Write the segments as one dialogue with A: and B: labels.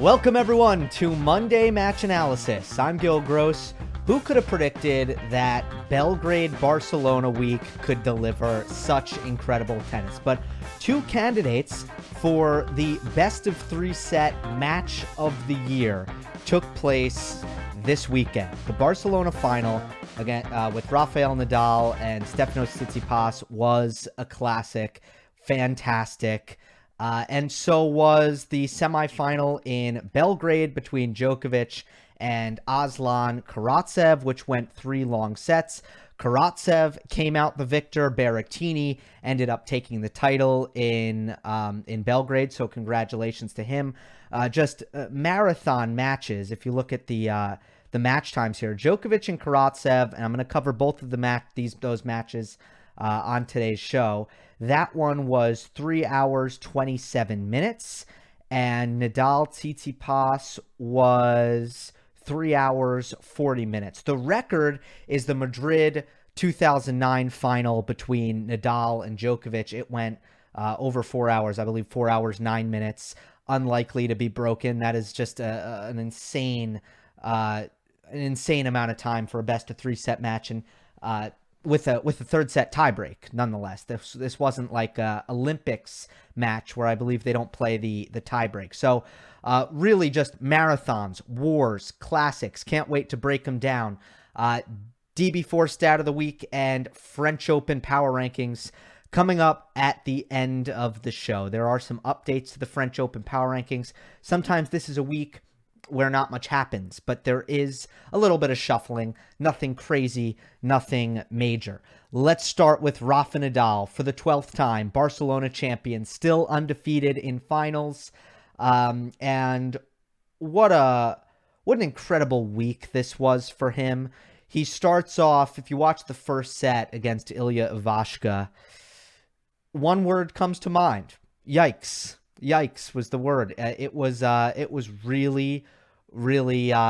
A: Welcome everyone to Monday Match Analysis. I'm Gill Gross. Who could have predicted that Belgrade Barcelona week could deliver such incredible tennis? But two candidates for the best of three set match of the year took place this weekend. The Barcelona final again with Rafael Nadal and Stefanos Tsitsipas was a classic, fantastic. And so was the semifinal in Belgrade between Djokovic and Aslan Karatsev, which went 3 long sets. Karatsev came out the victor. Berretttini ended up taking the title in Belgrade, so congratulations to him. Just marathon matches. If you look at the match times here, Djokovic and Karatsev, and I'm going to cover both of those matches on today's show. That one was 3 hours, 27 minutes, and Nadal Tsitsipas was 3 hours, 40 minutes. The record is the Madrid 2009 final between Nadal and Djokovic. It went over 4 hours, I believe 4 hours, 9 minutes. Unlikely to be broken. That is just an insane amount of time for a best of three set match, and with a third set tiebreak. Nonetheless, this wasn't like a Olympics match where I believe they don't play the tiebreak. So really just marathons, wars, classics. Can't wait to break them down. DB4 Stat of the week and French Open power rankings coming up at the end of the show. There are some updates to the French Open power rankings. Sometimes this is a week where not much happens, but there is a little bit of shuffling. Nothing crazy, nothing major. Let's start with Rafa Nadal for the 12th time, Barcelona champion, still undefeated in finals. And what an incredible week this was for him. He starts off, if you watch the first set against Ilya Ivashka, one word comes to mind: yikes. Yikes was the word. It was really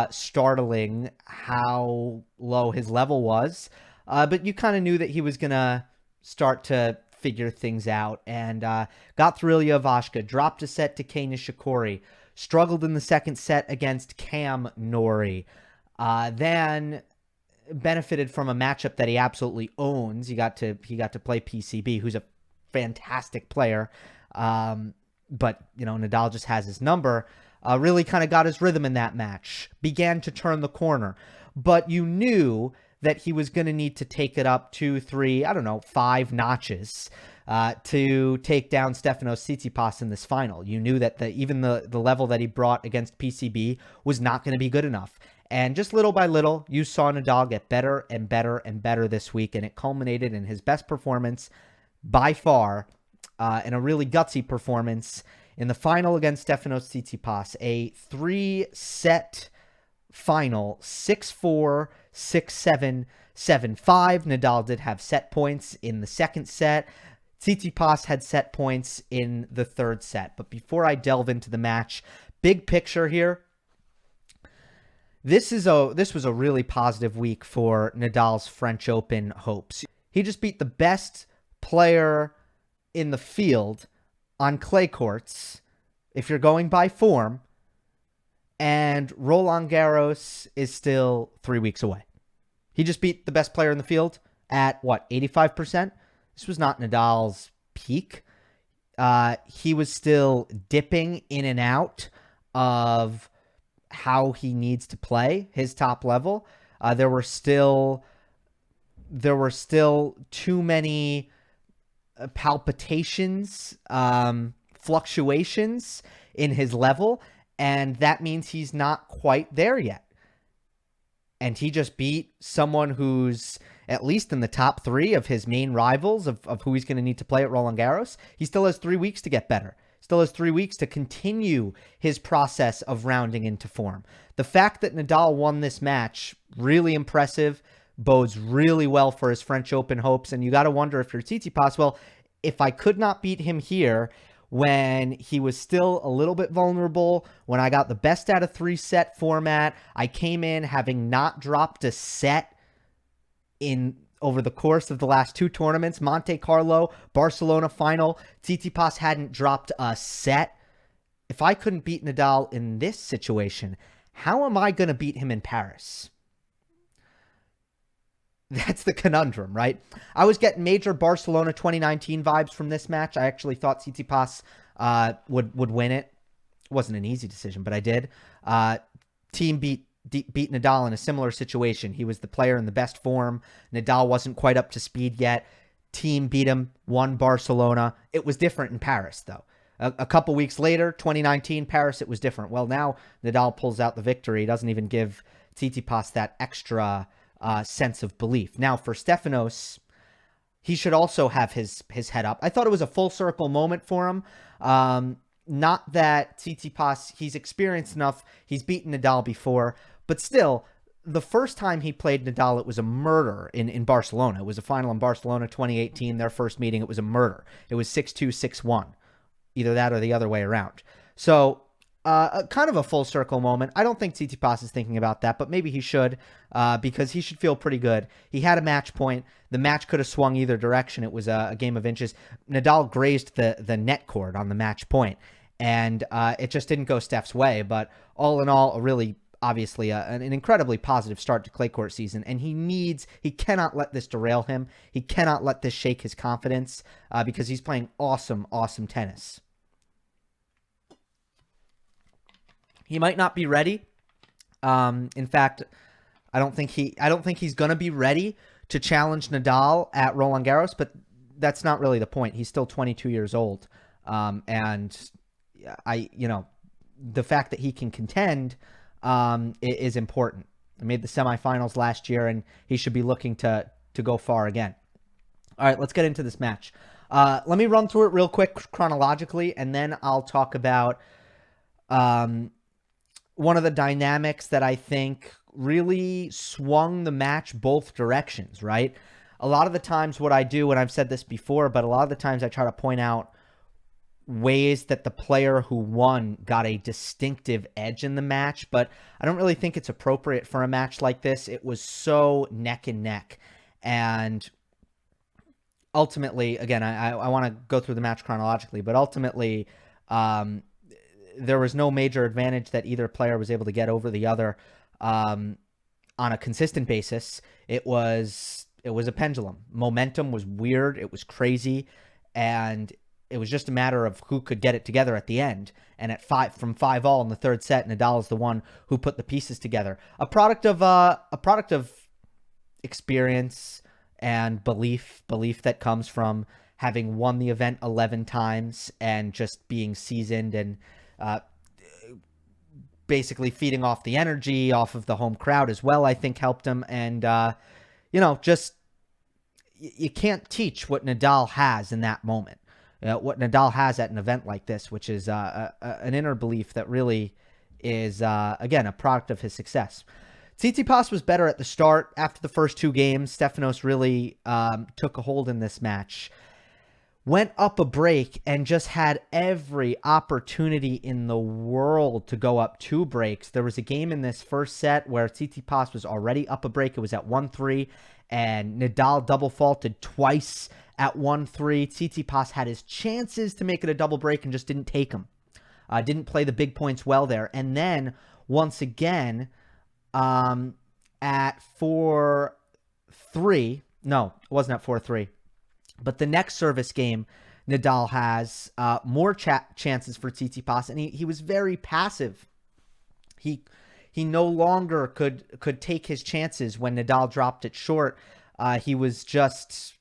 A: startling how low his level was. But you kind of knew that he was going to start to figure things out, and got through Ilya Ivashka, dropped a set to Kei Nishikori, struggled in the second set against Cam Norrie, then benefited from a matchup that he absolutely owns. He got to play PCB, who's a fantastic player. But, Nadal just has his number. Really kind of got his rhythm in that match. Began to turn the corner. But you knew that he was going to need to take it up 2, 3, 5 notches to take down Stefanos Tsitsipas in this final. You knew that even the level that he brought against PCB was not going to be good enough. And just little by little, you saw Nadal get better and better and better this week. And it culminated in his best performance by far, in a really gutsy performance in the final against Stefanos Tsitsipas, a 3-set final, 6-4, 6-7, 7-5. Nadal did have set points in the second set. Tsitsipas had set points in the third set. But before I delve into the match, big picture here, this was a really positive week for Nadal's French Open hopes. He just beat the best player in the field on clay courts, if you're going by form, and Roland Garros is still 3 weeks away. He just beat the best player in the field at, 85%? This was not Nadal's peak. He was still dipping in and out of how he needs to play his top level. There were still too many palpitations, fluctuations in his level, and that means he's not quite there yet. And he just beat someone who's at least in the top 3 of his main rivals of who he's going to need to play at Roland Garros. He still has 3 weeks to get better. Still has 3 weeks to continue his process of rounding into form. The fact that Nadal won this match, really impressive, bodes really well for his French Open hopes. And you got to wonder, if you're Tsitsipas, well, if I could not beat him here when he was still a little bit vulnerable, when I got the best out of 3-set format, I came in having not dropped a set over the course of the last 2 tournaments, Monte Carlo, Barcelona final, Tsitsipas hadn't dropped a set if I couldn't beat Nadal in this situation, how am I going to beat him in Paris? That's the conundrum, right? I was getting major Barcelona 2019 vibes from this match. I actually thought Tsitsipas would win it. It wasn't an easy decision, but I did. Team beat Nadal in a similar situation. He was the player in the best form. Nadal wasn't quite up to speed yet. Team beat him, won Barcelona. It was different in Paris, though. A couple weeks later, 2019 Paris, it was different. Well, now Nadal pulls out the victory. He doesn't even give Tsitsipas that extra sense of belief. Now, for Stefanos, he should also have his head up. I thought it was a full circle moment for him. Not that Tsitsipas, he's experienced enough. He's beaten Nadal before. But still, the first time he played Nadal, it was a murder in Barcelona. It was a final in Barcelona 2018, their first meeting. It was a murder. It was 6-2, 6-1. Either that or the other way around. So, kind of a full circle moment. I don't think Tsitsipas is thinking about that, but maybe he should, because he should feel pretty good. He had a match point. The match could have swung either direction. It was a game of inches. Nadal grazed the net cord on the match point, and it just didn't go Steph's way. But all in all, a really, obviously, an incredibly positive start to clay court season, and he cannot let this derail him. He cannot let this shake his confidence, because he's playing awesome, awesome tennis. He might not be ready. In fact, I don't think he's going to be ready to challenge Nadal at Roland Garros, but that's not really the point. He's still 22 years old. And the fact that he can contend is important. He made the semifinals last year, and he should be looking to go far again. All right, let's get into this match. Let me run through it real quick chronologically, and then I'll talk about one of the dynamics that I think really swung the match both directions, right? A lot of the times what I do, and I've said this before, but a lot of the times I try to point out ways that the player who won got a distinctive edge in the match, but I don't really think it's appropriate for a match like this. It was so neck and neck. And ultimately, again, I want to go through the match chronologically, but ultimately, there was no major advantage that either player was able to get over the other on a consistent basis. It was a pendulum. Momentum was weird. It was crazy. And it was just a matter of who could get it together at the end. And at 5-all in the third set, Nadal is the one who put the pieces together. A product of experience and belief that comes from having won the event 11 times and just being seasoned and basically feeding off the energy off of the home crowd as well, I think helped him. And, just you can't teach what Nadal has in that moment. What Nadal has at an event like this, which is an inner belief that really is, again, a product of his success. Tsitsipas was better at the start. After the first two games, Stefanos really took a hold in this match. Went up a break and just had every opportunity in the world to go up 2 breaks. There was a game in this first set where Tsitsipas was already up a break. It was at 1-3, and Nadal double faulted twice at 1-3. Tsitsipas had his chances to make it a double break and just didn't take them. Didn't play the big points well there. And then, once again, at 4-3, no, it wasn't at 4-3. But the next service game, Nadal has more chances for Tsitsipas, and he was very passive. He no longer could take his chances when Nadal dropped it short. He was just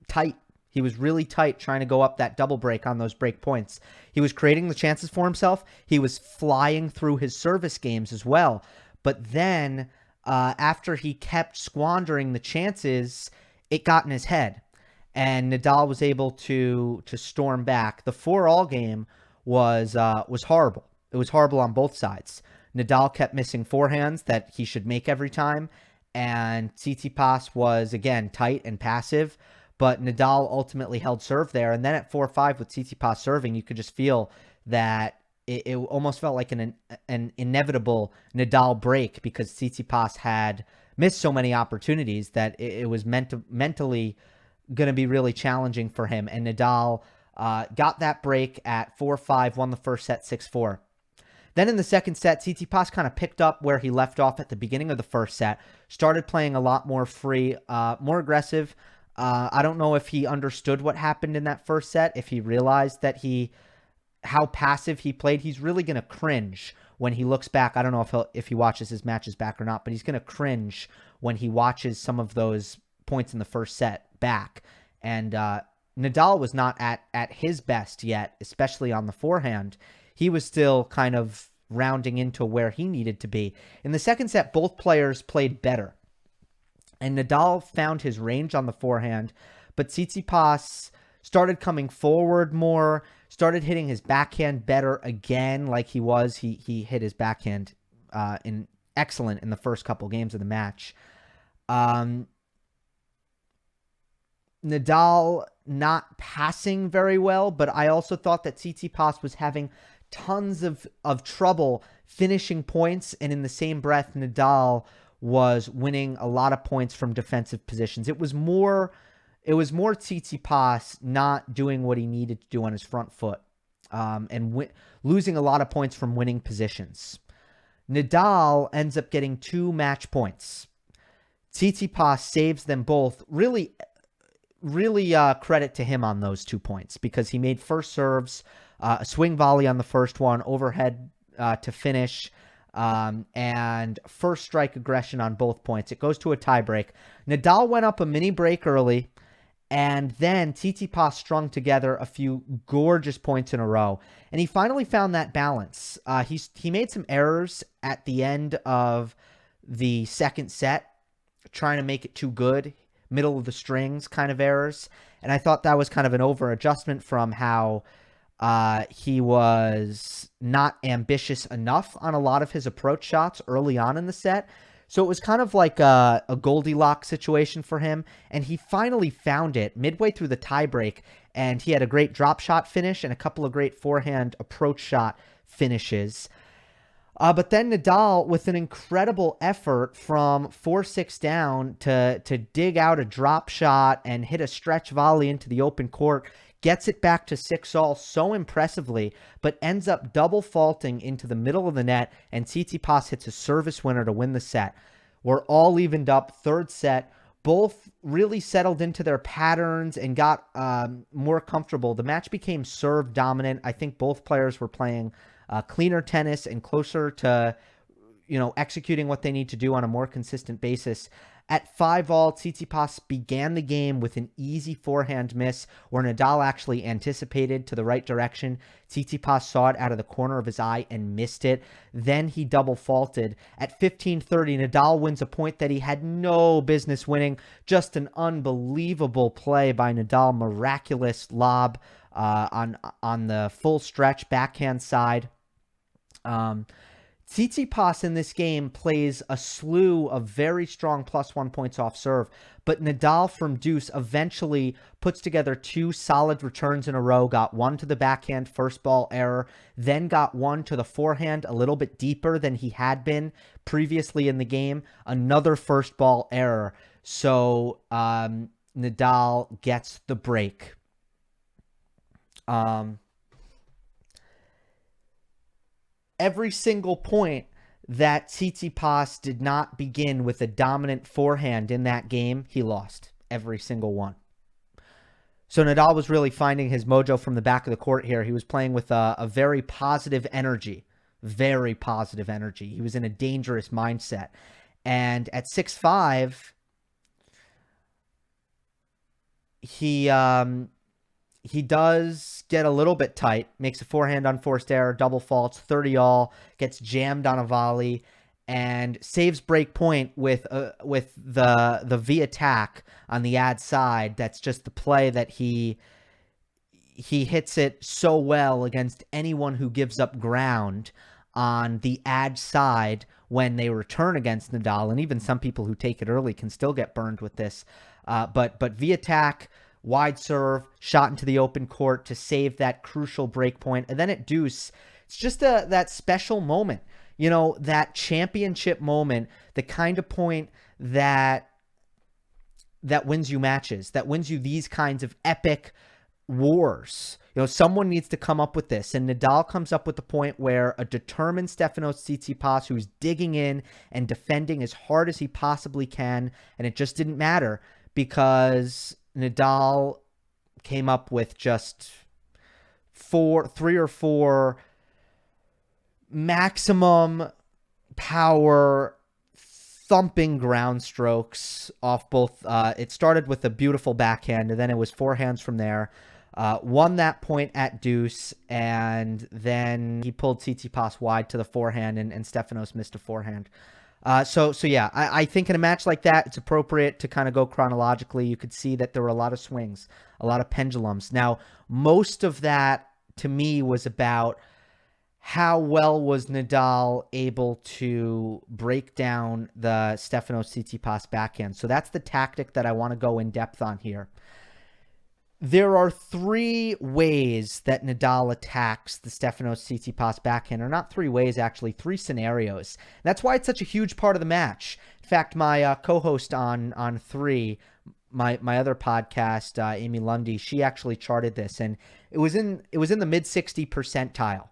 A: tight. He was really tight trying to go up that double break on those break points. He was creating the chances for himself. He was flying through his service games as well. But then after he kept squandering the chances, it got in his head. And Nadal was able to storm back. The 4-all game was horrible. It was horrible on both sides. Nadal kept missing forehands that he should make every time, and Tsitsipas was, again, tight and passive, but Nadal ultimately held serve there. And then at 4-5 with Tsitsipas serving, you could just feel that it almost felt like an inevitable Nadal break, because Tsitsipas had missed so many opportunities that it was mentally going to be really challenging for him. And Nadal got that break at 4-5, won the first set 6-4. Then in the second set, Tsitsipas kind of picked up where he left off at the beginning of the first set, started playing a lot more free, more aggressive. I don't know if he understood what happened in that first set, if he realized that how passive he played. He's really going to cringe when he looks back. I don't know if he watches his matches back or not, but he's going to cringe when he watches some of those points in the first set back. And Nadal was not at his best yet, especially on the forehand. He was still kind of rounding into where he needed to be. In the second set, both players played better. And Nadal found his range on the forehand, but Tsitsipas started coming forward more, started hitting his backhand better again like he was. He hit his backhand excellent in the first couple games of the match. Nadal not passing very well, but I also thought that Tsitsipas was having tons of trouble finishing points, and in the same breath, Nadal was winning a lot of points from defensive positions. It was more Tsitsipas not doing what he needed to do on his front foot, and losing a lot of points from winning positions. Nadal ends up getting 2 match points. Tsitsipas saves them both. Really credit to him on those 2 points, because he made first serves, a swing volley on the first one, overhead to finish, and first strike aggression on both points. It goes to a tiebreak. Nadal went up a mini break early, and then Tsitsipas strung together a few gorgeous points in a row, and he finally found that balance. He made some errors at the end of the second set, trying to make it too good, middle of the strings kind of errors, and I thought that was kind of an over adjustment from how he was not ambitious enough on a lot of his approach shots early on in the set. So it was kind of like a Goldilocks situation for him, and he finally found it midway through the tiebreak, and he had a great drop shot finish and a couple of great forehand approach shot finishes. But then Nadal, with an incredible effort from 4-6 down to dig out a drop shot and hit a stretch volley into the open court, gets it back to 6-all so impressively, but ends up double faulting into the middle of the net, and Tsitsipas hits a service winner to win the set. We're all evened up, third set. Both really settled into their patterns and got more comfortable. The match became serve dominant. I think both players were playing cleaner tennis and closer to, executing what they need to do on a more consistent basis. At 5-all, Tsitsipas began the game with an easy forehand miss where Nadal actually anticipated to the right direction. Tsitsipas saw it out of the corner of his eye and missed it. Then he double faulted. At 15:30, Nadal wins a point that he had no business winning. Just an unbelievable play by Nadal. Miraculous lob on the full stretch backhand side. Tsitsipas in this game plays a slew of very strong +1 points off serve, but Nadal from deuce eventually puts together 2 solid returns in a row, got one to the backhand first ball error, then got one to the forehand a little bit deeper than he had been previously in the game, another first ball error. So Nadal gets the break. Every single point that Tsitsipas did not begin with a dominant forehand in that game, he lost. Every single one. So Nadal was really finding his mojo from the back of the court here. He was playing with a very positive energy. Very positive energy. He was in a dangerous mindset. And at 6-5, he does get a little bit tight, makes a forehand unforced error, double faults, 30-all, gets jammed on a volley, and saves break point with the V attack on the ad side. That's just the play that he hits it so well against anyone who gives up ground on the ad side when they return against Nadal, and even some people who take it early can still get burned with this. But V attack, wide serve, shot into the open court to save that crucial break point. And then at deuce, it's just that special moment, that championship moment, the kind of point that wins you matches, that wins you these kinds of epic wars. Someone needs to come up with this. And Nadal comes up with the point where a determined Stefanos Tsitsipas, who's digging in and defending as hard as he possibly can, and it just didn't matter because Nadal came up with just three or four maximum power thumping ground strokes off both. It started with a beautiful backhand, and then it was forehands from there. Won that point at deuce, and then he pulled Tsitsipas wide to the forehand, and Stefanos missed a forehand. So yeah, I think in a match like that, it's appropriate to kind of go chronologically. You could see that there were a lot of swings, a lot of pendulums. Now, most of that, to me, was about how well was Nadal able to break down the Stefanos Tsitsipas backhand. So that's the tactic that I want to go in depth on here. There are three ways that Nadal attacks the Stefanos Tsitsipas backhand, or not three ways, actually, three scenarios. That's why it's such a huge part of the match. In fact, my co-host on Three, my other podcast, Amy Lundy, she actually charted this, and it was in the mid-60 percentile.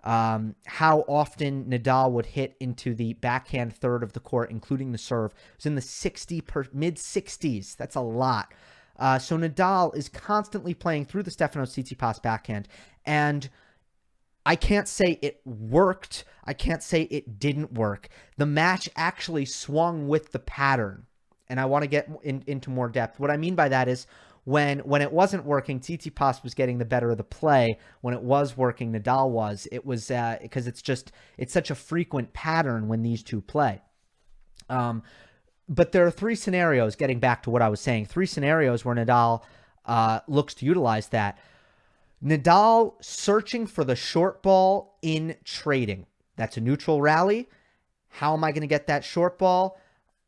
A: How often Nadal would hit into the backhand third of the court, including the serve. It was in the mid-60s. That's a lot. So Nadal is constantly playing through the Stefanos Tsitsipas backhand, and I can't say it worked. I can't say it didn't work. The match actually swung with the pattern, and I want to get into more depth. What I mean by that is when it wasn't working, Tsitsipas was getting the better of the play. When it was working, Nadal was. It was because it's such a frequent pattern when these two play. But there are three scenarios, getting back to what I was saying, three scenarios where Nadal looks to utilize that. Nadal searching for the short ball in trading. That's a neutral rally. How am I going to get that short ball?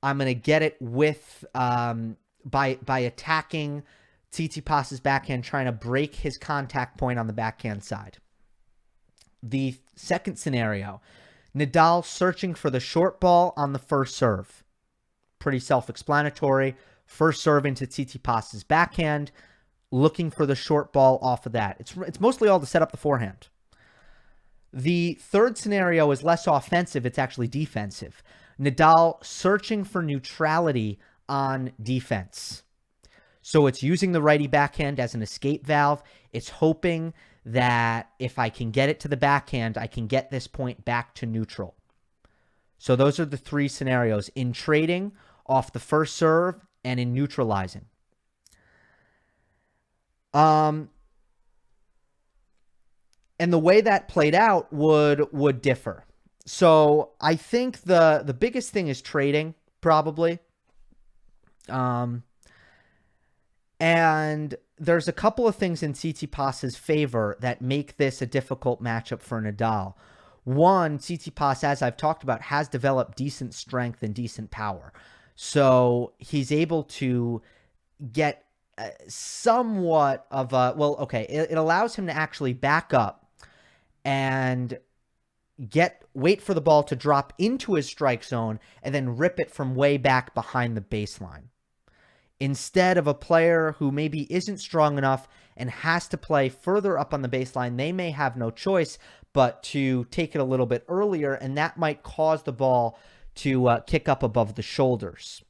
A: I'm going to get it with by attacking Tsitsipas's backhand, trying to break his contact point on the backhand side. The second scenario, Nadal searching for the short ball on the first serve. Pretty self-explanatory. First serve into Tsitsipas's backhand, looking for the short ball off of that. It's mostly all to set up the forehand. The third scenario is less offensive. It's actually defensive. Nadal searching for neutrality on defense. So it's using the righty backhand as an escape valve. It's hoping that if I can get it to the backhand, I can get this point back to neutral. So those are the three scenarios: in trading, off the first serve, and in neutralizing. And the way that played out would differ. So I think the biggest thing is trading, probably. And there's a couple of things in Tsitsipas's favor that make this a difficult matchup for Nadal. One, Tsitsipas, as I've talked about, has developed decent strength and decent power. So he's able to get somewhat of a, it allows him to actually back up and wait for the ball to drop into his strike zone and then rip it from way back behind the baseline. Instead of a player who maybe isn't strong enough and has to play further up on the baseline, they may have no choice but to take it a little bit earlier, and that might cause the ball to kick up above the shoulders.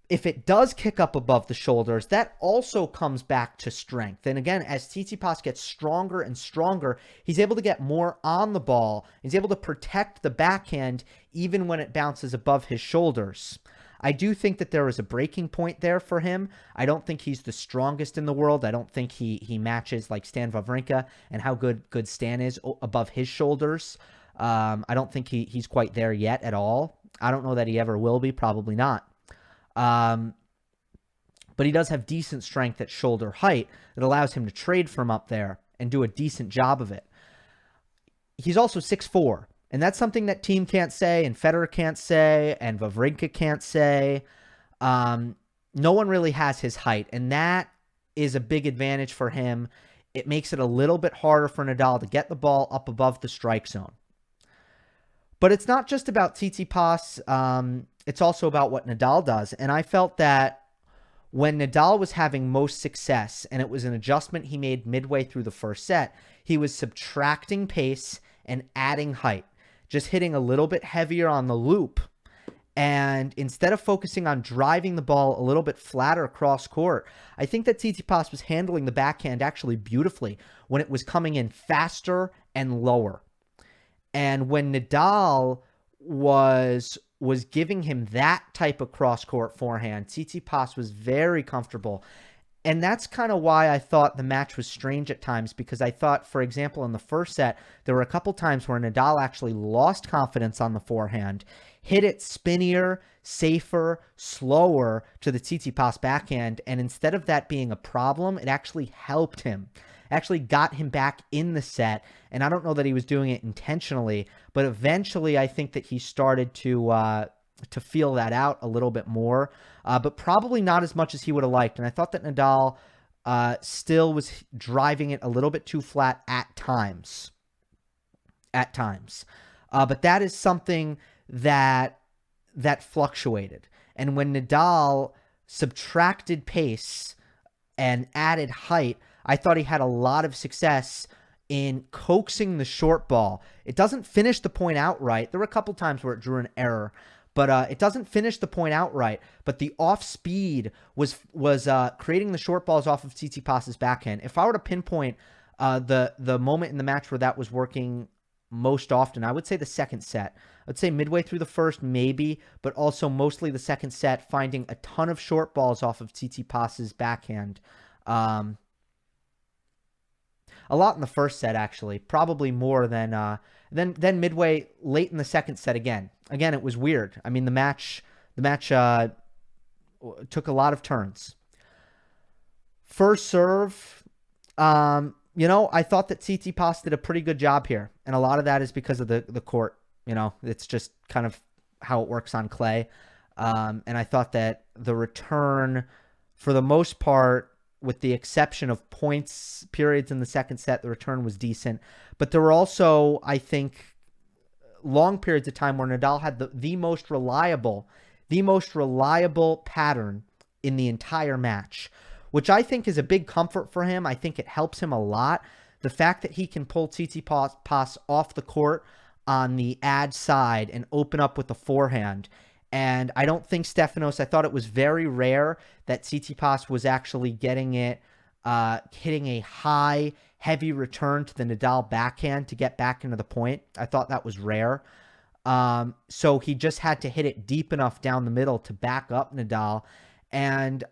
A: If it does kick up above the shoulders, that also comes back to strength. And again, as Tsitsipas gets stronger and stronger, he's able to get more on the ball. He's able to protect the backhand even when it bounces above his shoulders. I do think that there is a breaking point there for him. I don't think he's the strongest in the world. I don't think he matches like Stan Wawrinka and how good Stan is above his shoulders. I don't think he's quite there yet at all. I don't know that he ever will be. Probably not. But he does have decent strength at shoulder height that allows him to trade from up there and do a decent job of it. He's also 6'4", and that's something that Thiem can't say, and Federer can't say, and Wawrinka can't say. No one really has his height, and that is a big advantage for him. It makes it a little bit harder for Nadal to get the ball up above the strike zone. But it's not just about Tsitsipas. It's also about what Nadal does. And I felt that When Nadal was having most success, and it was an adjustment he made midway through the first set, he was subtracting pace and adding height, just hitting a little bit heavier on the loop. And instead of focusing on driving the ball a little bit flatter across court, I think that Tsitsipas was handling the backhand actually beautifully when it was coming in faster and lower. And when Nadal was giving him that type of cross-court forehand, Tsitsipas was very comfortable. And that's kind of why I thought the match was strange at times, because I thought, for example, in the first set, there were a couple times where Nadal actually lost confidence on the forehand, hit it spinnier, safer, slower to the Tsitsipas backhand, and instead of that being a problem, it actually helped him. Actually got him back in the set, and I don't know that he was doing it intentionally, but eventually I think that he started to feel that out a little bit more, but probably not as much as he would have liked. And I thought that Nadal still was driving it a little bit too flat at times. But that is something that fluctuated. And when Nadal subtracted pace and added height, I thought he had a lot of success in coaxing the short ball. It doesn't finish the point outright. There were a couple times where it drew an error, but it doesn't finish the point outright. But the off speed was creating the short balls off of Tsitsipas's backhand. If I were to pinpoint the moment in the match where that was working most often, I would say the second set. I'd say midway through the first, maybe, but also mostly the second set, finding a ton of short balls off of Tsitsipas's backhand. A lot in the first set, actually, probably more than midway late in the second set. Again, it was weird. I mean, the match took a lot of turns. First serve, I thought that Tsitsipas did a pretty good job here, and a lot of that is because of the court. It's just kind of how it works on clay, and I thought that the return, for the most part, with the exception of points periods in the second set, the return was decent. But there were also, I think, long periods of time where Nadal had the most reliable pattern in the entire match, which I think is a big comfort for him. I think it helps him a lot. The fact that he can pull Tsitsipas off the court on the ad side and open up with the forehand. And I don't think Stefanos, I thought it was very rare that Tsitsipas was actually getting it, hitting a high, heavy return to the Nadal backhand to get back into the point. I thought that was rare. So he just had to hit it deep enough down the middle to back up Nadal. And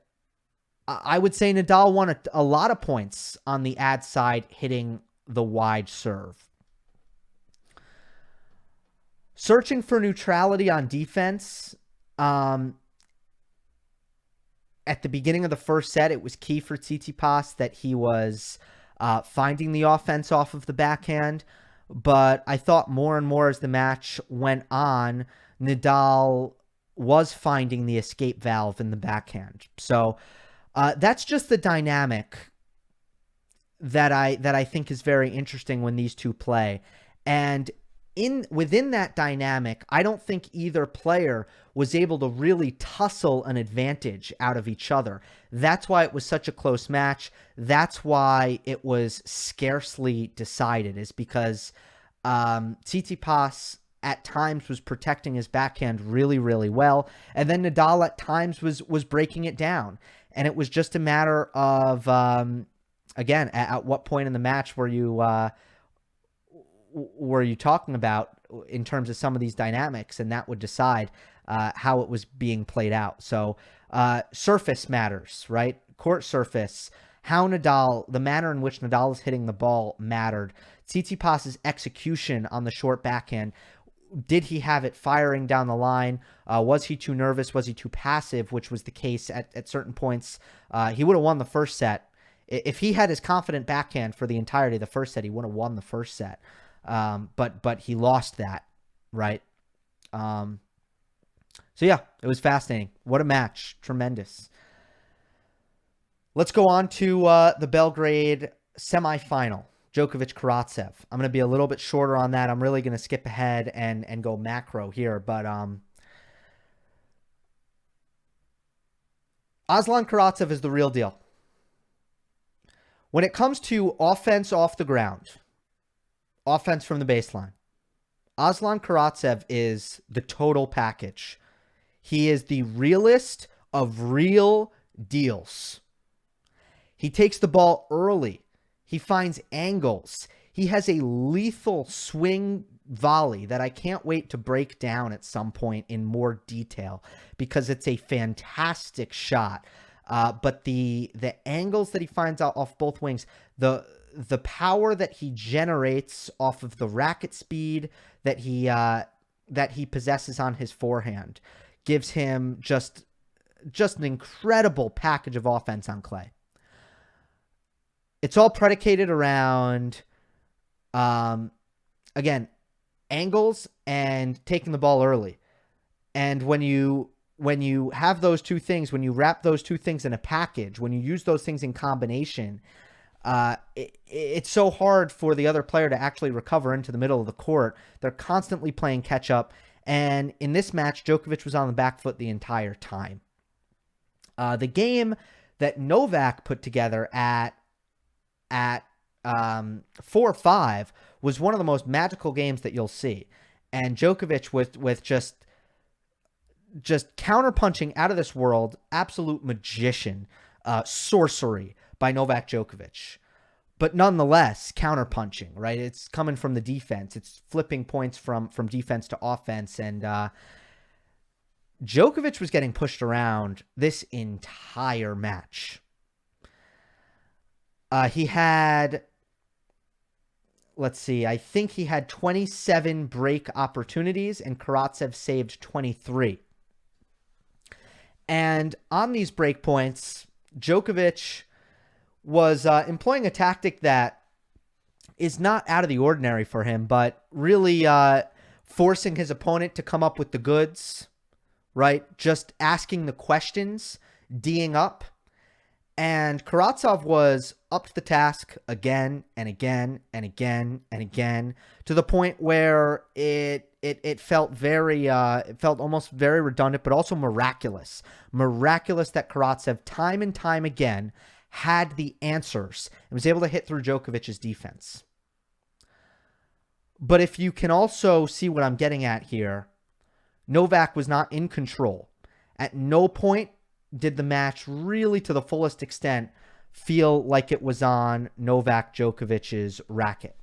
A: I would say Nadal won a lot of points on the ad side hitting the wide serve. Searching for neutrality on defense. At the beginning of the first set, it was key for Tsitsipas that he was finding the offense off of the backhand. But I thought more and more as the match went on, Nadal was finding the escape valve in the backhand. So that's just the dynamic that I think is very interesting when these two play. And within that dynamic, I don't think either player was able to really tussle an advantage out of each other. That's why it was such a close match. That's why it was scarcely decided, is because Tsitsipas at times was protecting his backhand really, really well. And then Nadal at times was breaking it down. And it was just a matter of, again, at what point in the match were you talking about in terms of some of these dynamics, and that would decide how it was being played out. So surface matters, right? Court surface, the manner in which Nadal is hitting the ball mattered. Tsitsipas's execution on the short backhand, did he have it firing down the line? Was he too nervous? Was he too passive? Which was the case at certain points. He would have won the first set. If he had his confident backhand for the entirety of the first set, he would have won the first set. But he lost that, right? So yeah, it was fascinating. What a match. Tremendous. Let's go on to the Belgrade semifinal. Djokovic Karatsev. I'm going to be a little bit shorter on that. I'm really going to skip ahead and go macro here, but Aslan Karatsev is the real deal. When it comes to offense off the ground, offense from the baseline, Aslan Karatsev is the total package. He is the realest of real deals. He takes the ball early. He finds angles. He has a lethal swing volley that I can't wait to break down at some point in more detail because it's a fantastic shot. But the angles that he finds out off both wings, the power that he generates off of the racket speed that he possesses on his forehand gives him just an incredible package of offense on clay. It's all predicated around, again, angles and taking the ball early. And when you have those two things, when you wrap those two things in a package, when you use those things in combination, it's so hard for the other player to actually recover into the middle of the court. They're constantly playing catch up. And in this match, Djokovic was on the back foot the entire time. The game that Novak put together at 4-5 was one of the most magical games that you'll see. And Djokovic with just counterpunching out of this world, absolute magician, sorcery by Novak Djokovic. But nonetheless, counterpunching, right? It's coming from the defense. It's flipping points from defense to offense. And Djokovic was getting pushed around this entire match. He had, let's see, I think he had 27 break opportunities and Karatsev saved 23. And on these break points, Djokovic was employing a tactic that is not out of the ordinary for him, but really forcing his opponent to come up with the goods, right? Just asking the questions, D'ing up. And Karatsev was up to the task again and again and again and again to the point where it felt almost very redundant, but also miraculous. Miraculous that Karatsev time and time again had the answers and was able to hit through Djokovic's defense. But if you can also see what I'm getting at here, Novak was not in control. At no point did the match really to the fullest extent feel like it was on Novak Djokovic's racket.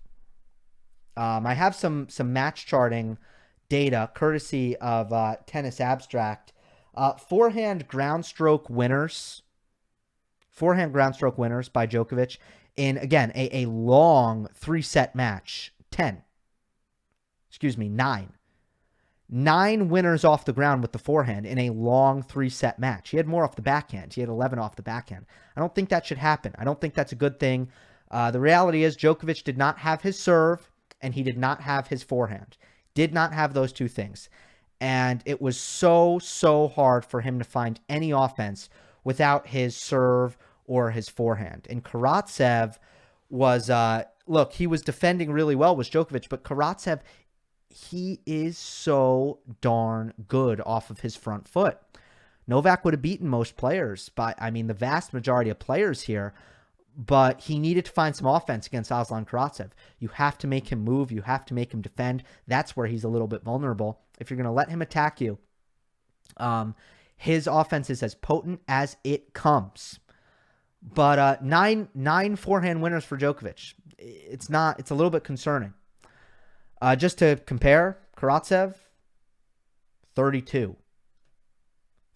A: I have some match charting data courtesy of Tennis Abstract. Forehand ground stroke winners by Djokovic in, again, a long 3-set match. 9 winners off the ground with the forehand in a long 3-set match. He had more off the backhand. He had 11 off the backhand. I don't think that should happen. I don't think that's a good thing. The reality is Djokovic did not have his serve and he did not have his forehand. Did not have those two things. And it was so hard for him to find any offense without his serve or his forehand. And Karatsev was, look, he was defending really well with Djokovic, but Karatsev, he is so darn good off of his front foot. Novak would have beaten most players, the vast majority of players here, but he needed to find some offense against Aslan Karatsev. You have to make him move. You have to make him defend. That's where he's a little bit vulnerable. If you're going to let him attack you, his offense is as potent as it comes. But nine forehand winners for Djokovic. It's a little bit concerning. Just to compare, Karatsev, 32.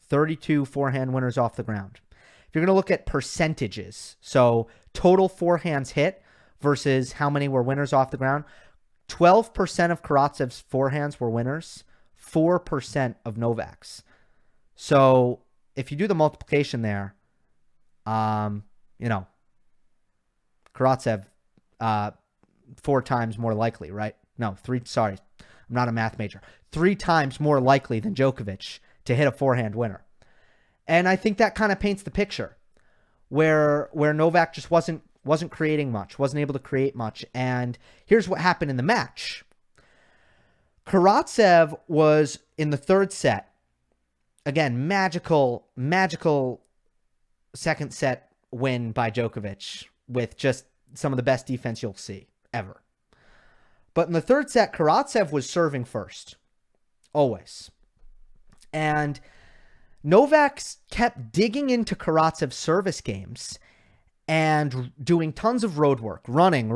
A: 32 forehand winners off the ground. If you're going to look at percentages, so total forehands hit versus how many were winners off the ground, 12% of Karatsev's forehands were winners, 4% of Novak's. So if you do the multiplication there, Karatsev, 4 times more likely, right? No, 3, sorry. I'm not a math major. 3 times more likely than Djokovic to hit a forehand winner. And I think that kind of paints the picture where Novak just wasn't creating much, wasn't able to create much. And here's what happened in the match. Karatsev was in the 3rd set. Again, magical second set win by Djokovic with just some of the best defense you'll see ever. But in the third set, Karatsev was serving first, always. And Novak kept digging into Karatsev's service games and doing tons of road work, running,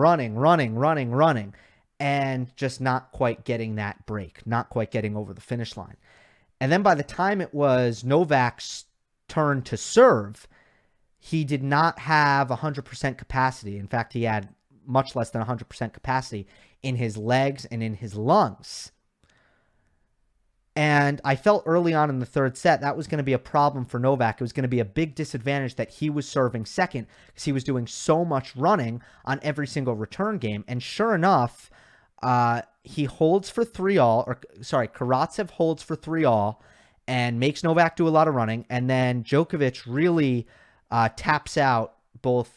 A: and just not quite getting that break, not quite getting over the finish line. And then by the time it was Novak's turn to serve, he did not have 100% capacity. In fact, he had much less than 100% capacity in his legs and in his lungs. And I felt early on in the third set that was going to be a problem for Novak. It was going to be a big disadvantage that he was serving second because he was doing so much running on every single return game. And sure enough, he holds for 3-all, Karatsev holds for 3-all and makes Novak do a lot of running. And then Djokovic really taps out both,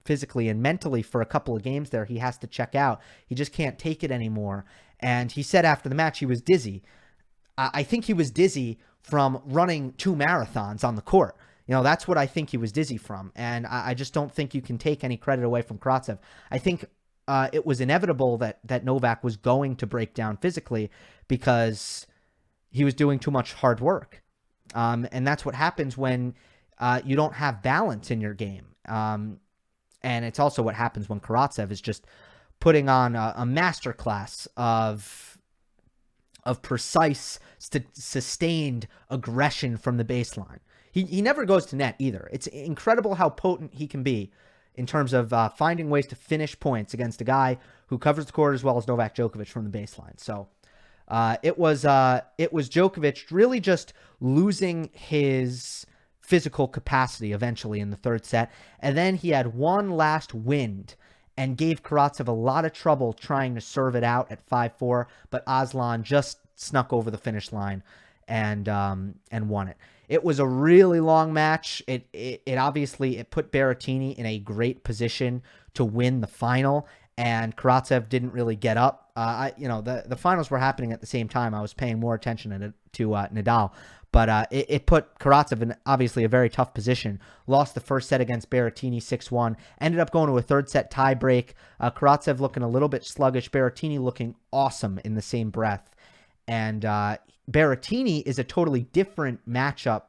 A: physically and mentally for a couple of games there. He has to check out. He just can't take it anymore. And he said after the match he was dizzy. I think he was dizzy from running 2 marathons on the court. That's what I think he was dizzy from. And I just don't think you can take any credit away from Karatsev. I think it was inevitable that Novak was going to break down physically because he was doing too much hard work. And that's what happens when you don't have balance in your game. And it's also what happens when Karatsev is just putting on a masterclass of precise, sustained aggression from the baseline. He never goes to net either. It's incredible how potent he can be in terms of finding ways to finish points against a guy who covers the court as well as Novak Djokovic from the baseline. So it was Djokovic really just losing his physical capacity eventually in the third set. And then he had one last wind and gave Karatsev a lot of trouble trying to serve it out at 5-4, but Aslan just snuck over the finish line and won it. It was a really long match. It obviously put Berrettini in a great position to win the final, and Karatsev didn't really get up. The finals were happening at the same time. I was paying more attention to Nadal. But it put Karatsev in obviously a very tough position. Lost the first set against Berrettini 6-1. Ended up going to a third set tiebreak. Karatsev looking a little bit sluggish. Berrettini looking awesome in the same breath. And Berrettini is a totally different matchup.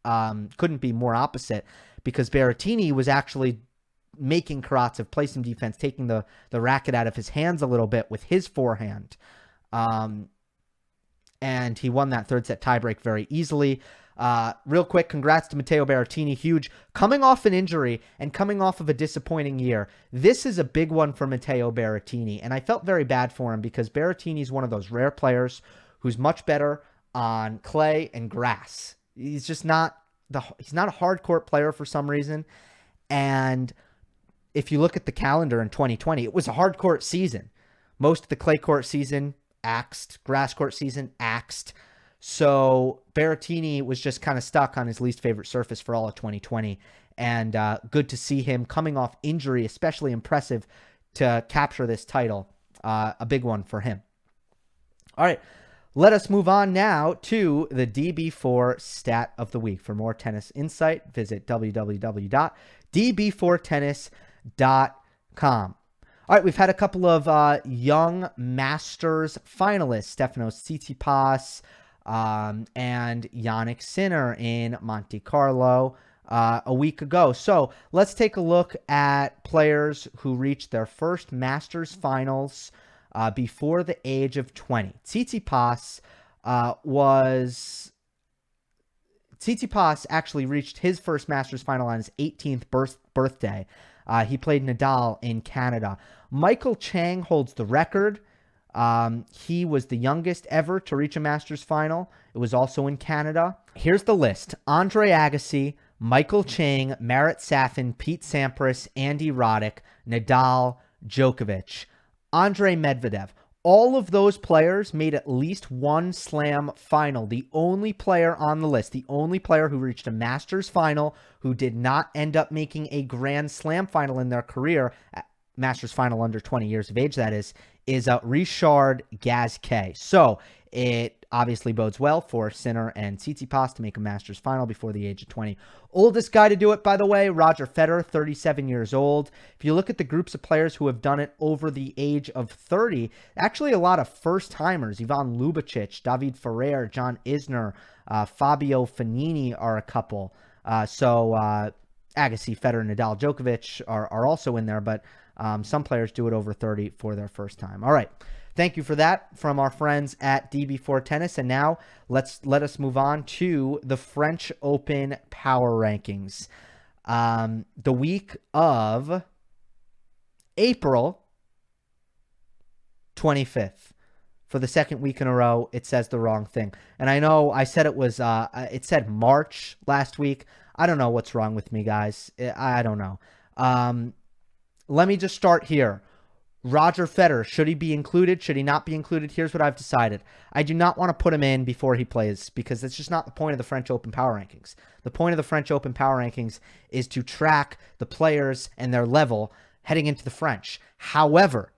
A: Couldn't be more opposite because Berrettini was actually making Karatsev play some defense, taking the racket out of his hands a little bit with his forehand. And he won that third set tiebreak very easily. Real quick, congrats to Matteo Berrettini. Huge. Coming off an injury and coming off of a disappointing year. This is a big one for Matteo Berrettini. And I felt very bad for him because Berrettini is one of those rare players who's much better on clay and grass. He's just not he's not a hard court player for some reason. And if you look at the calendar in 2020, it was a hard court season. Most of the clay court season axed, grass court season axed. So Berrettini was just kind of stuck on his least favorite surface for all of 2020. And good to see him coming off injury, especially impressive to capture this title. A big one for him. All right, let us move on now to the DB4 Stat of the Week. For more tennis insight, visit www.db4tennis.com. All right, we've had a couple of young Masters finalists, Stefanos Tsitsipas and Jannik Sinner in Monte Carlo a week ago. So let's take a look at players who reached their first Masters finals before the age of 20. Tsitsipas actually reached his first Masters final on his 18th birthday. He played Nadal in Canada. Michael Chang holds the record. He was the youngest ever to reach a Masters final. It was also in Canada. Here's the list. Andre Agassi, Michael Chang, Marat Safin, Pete Sampras, Andy Roddick, Nadal, Djokovic, Andre Medvedev. All of those players made at least one Slam final. The only player on the list, the only player who reached a Masters final who did not end up making a Grand Slam final in their career, Masters final under 20 years of age, that is Richard Gasquet. So it obviously bodes well for Sinner and Tsitsipas to make a Masters final before the age of 20. Oldest guy to do it, by the way, Roger Federer, 37 years old. If you look at the groups of players who have done it over the age of 30, actually a lot of first-timers. Ivan Lubicic, David Ferrer, John Isner, Fabio Fognini are a couple. Agassi, Federer, Nadal, Djokovic are also in there, but some players do it over 30 for their first time. All right. Thank you for that from our friends at DB4 Tennis. And now let us move on to the French Open Power Rankings. The week of April 25th. For the second week in a row, it says the wrong thing. And I know I said it said March last week. I don't know what's wrong with me, guys. I don't know. Let me just start here. Roger Federer, should he be included? Should he not be included? Here's what I've decided. I do not want to put him in before he plays because that's just not the point of the French Open Power Rankings. The point of the French Open Power Rankings is to track the players and their level heading into the French. However,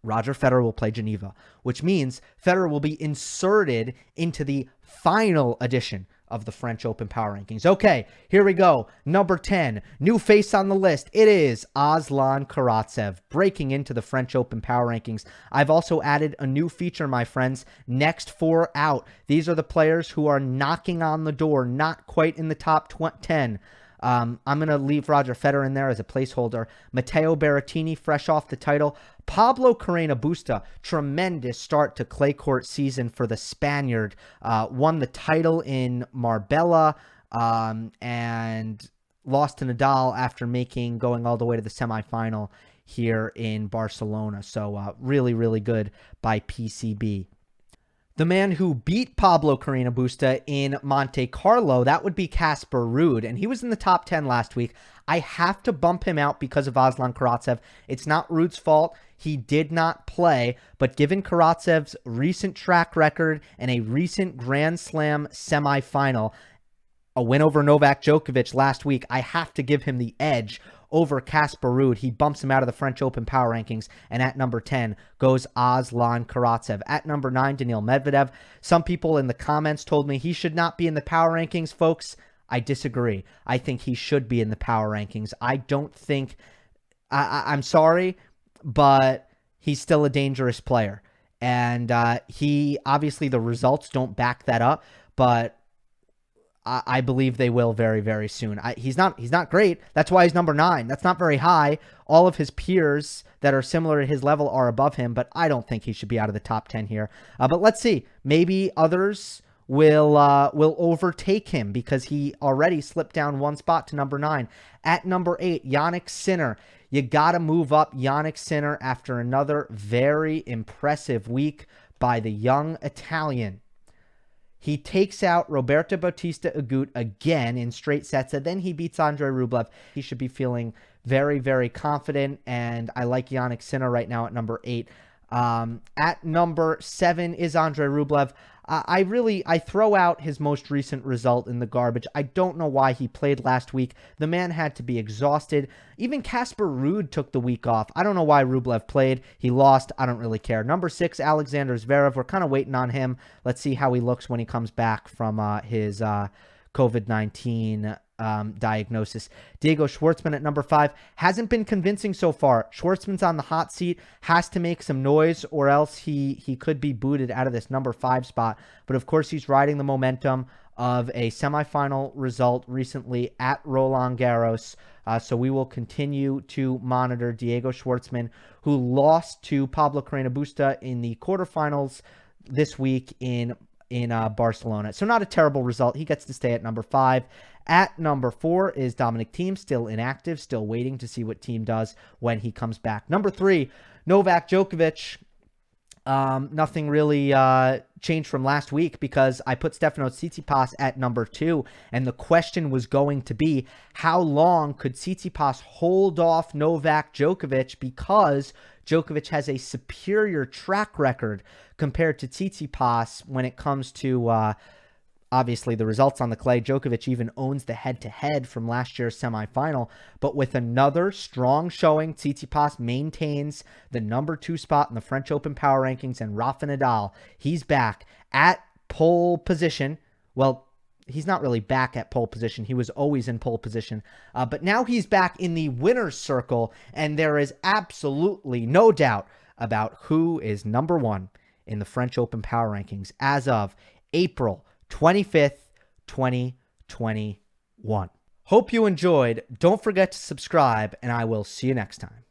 A: Roger Federer will play Geneva, which means Federer will be inserted into the final edition of the French Open Power Rankings. Okay, here we go. Number 10, new face on the list. It is Aslan Karatsev, breaking into the French Open Power Rankings. I've also added a new feature, my friends, next 4 out. These are the players who are knocking on the door, not quite in the top 10. I'm going to leave Roger Federer in there as a placeholder. Matteo Berrettini, fresh off the title. Pablo Carreño Busta, tremendous start to clay court season for the Spaniard. Won the title in Marbella and lost to Nadal after going all the way to the semifinal here in Barcelona. So really, really good by PCB. The man who beat Pablo Carreño Busta in Monte Carlo, that would be Casper Ruud, and he was in the top 10 last week. I have to bump him out because of Aslan Karatsev. It's not Ruud's fault. He did not play, but given Karatsev's recent track record and a recent Grand Slam semifinal, a win over Novak Djokovic last week, I have to give him the edge over Casper Ruud. He bumps him out of the French Open Power Rankings, and at number 10 goes Aslan Karatsev. At number 9, Daniil Medvedev. Some people in the comments told me he should not be in the Power Rankings, folks. I disagree. I think he should be in the Power Rankings. I don't think... I'm sorry, but he's still a dangerous player. And he... Obviously, the results don't back that up, but I believe they will very, very soon. He's not great. That's why he's number 9. That's not very high. All of his peers that are similar to his level are above him, but I don't think he should be out of the top 10 here. But let's see. Maybe others will overtake him because he already slipped down 1 spot to number 9. At number 8, Jannik Sinner. You got to move up Jannik Sinner after another very impressive week by the young Italian. He takes out Roberto Bautista Agut again in straight sets, and then he beats Andrei Rublev. He should be feeling very, very confident, and I like Jannik Sinner right now at number 8. At number 7 is Andrei Rublev. I throw out his most recent result in the garbage. I don't know why he played last week. The man had to be exhausted. Even Casper Ruud took the week off. I don't know why Rublev played. He lost. I don't really care. Number 6, Alexander Zverev. We're kind of waiting on him. Let's see how he looks when he comes back from his COVID-19 diagnosis. Diego Schwartzman at number 5 hasn't been convincing so far. Schwartzman's on the hot seat, has to make some noise or else he could be booted out of this number 5 spot. But of course, he's riding the momentum of a semifinal result recently at Roland Garros. So we will continue to monitor Diego Schwartzman, who lost to Pablo Carreño Busta in the quarterfinals this week in Barcelona. So not a terrible result. He gets to stay at number 5. At number 4 is Dominic Thiem, still inactive, still waiting to see what Thiem does when he comes back. Number 3, Novak Djokovic. Nothing really changed from last week because I put Stefanos Tsitsipas at number 2, and the question was going to be, how long could Tsitsipas hold off Novak Djokovic, because Djokovic has a superior track record compared to Tsitsipas when it comes to obviously the results on the clay. Djokovic even owns the head-to-head from last year's semifinal. But with another strong showing, Tsitsipas maintains the number 2 spot in the French Open power rankings, and Rafa Nadal, he's back at pole position. Well, he's not really back at pole position. He was always in pole position. But now he's back in the winner's circle, and there is absolutely no doubt about who is number 1 in the French Open power rankings as of April 25th, 2021. Hope you enjoyed. Don't forget to subscribe, and I will see you next time.